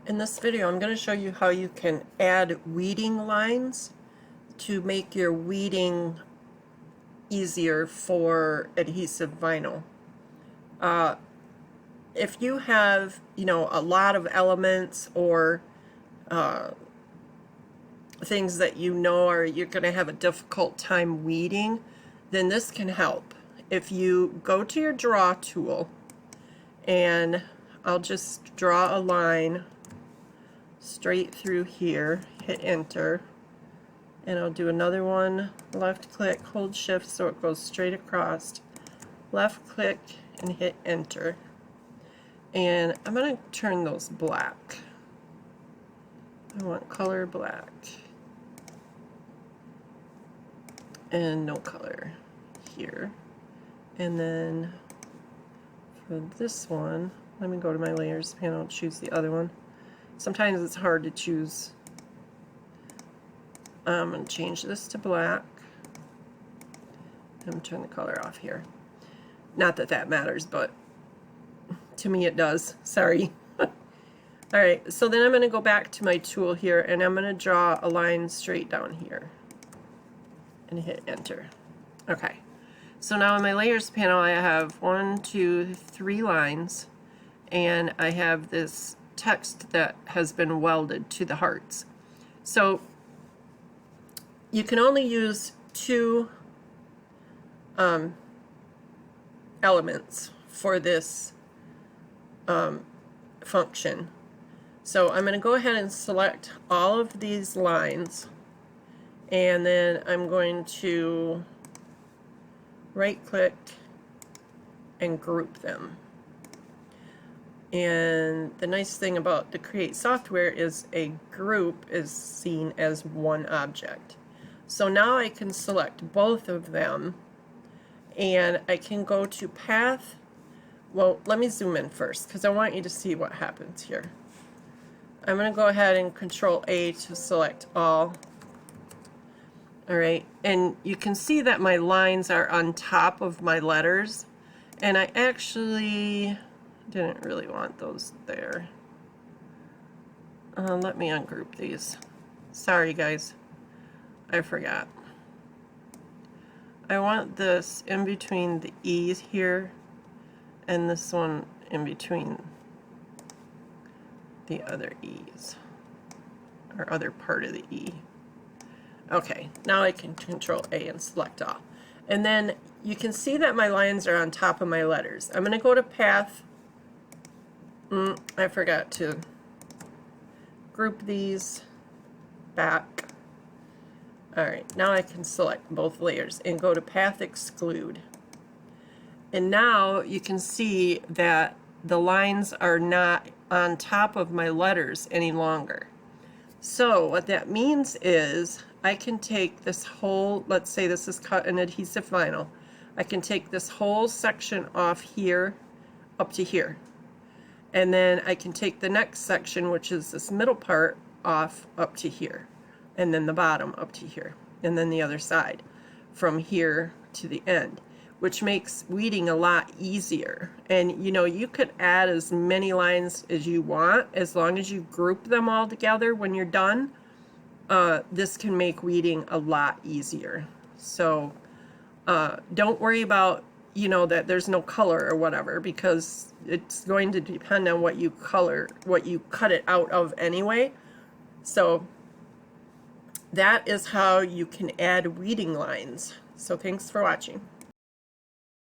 In this video, I'm going to show you how you can add weeding lines to make your weeding easier for adhesive vinyl. If you have, a lot of elements or things that are you're going to have a difficult time weeding, then this can help. If you go to your draw tool, and I'll just draw a line straight through here, hit enter, and I'll do another one, left click, hold shift so it goes straight across, left click and hit enter, and I'm going to turn those black. I want color black and no color here. And then for this one, let me go to my layers panel and choose the other one. Sometimes it's hard to choose. I'm going to change this to black. I'm going to turn the color off here. Not that that matters, but to me it does. Sorry. Alright, so then I'm going to go back to my tool here, and I'm going to draw a line straight down here. And hit enter. Okay. So now in my layers panel I have 1, 2, 3 lines, and I have this text that has been welded to the hearts. So you can only use 2 elements for this function. So I'm going to go ahead and select all of these lines, and then I'm going to right click and group them. And the nice thing about the Create software is a group is seen as one object. So now I can select both of them, and I can go to path. Well, let me zoom in first because I want you to see what happens here. I'm going to go ahead and Control A to select all. Alright, and you can see that my lines are on top of my letters, and I actually didn't really want those there. Let me ungroup these. Sorry guys, I forgot. I want this in between the E's here, and this one in between the other E's, or other part of the E. Okay, now I can Control A and select all. And then you can see that my lines are on top of my letters. I'm going to go to path. I forgot to group these back. Alright, now I can select both layers and go to path exclude. And now you can see that the lines are not on top of my letters any longer. So what that means is I can take this whole, let's say this is cut in adhesive vinyl, I can take this whole section off here up to here. And then I can take the next section, which is this middle part, off up to here. And then the bottom up to here. And then the other side from here to the end, which makes weeding a lot easier. And you could add as many lines as you want as long as you group them all together when you're done. This can make weeding a lot easier. So don't worry about that there's no color or whatever, because it's going to depend on what you cut it out of anyway. So that is how you can add weeding lines. So thanks for watching.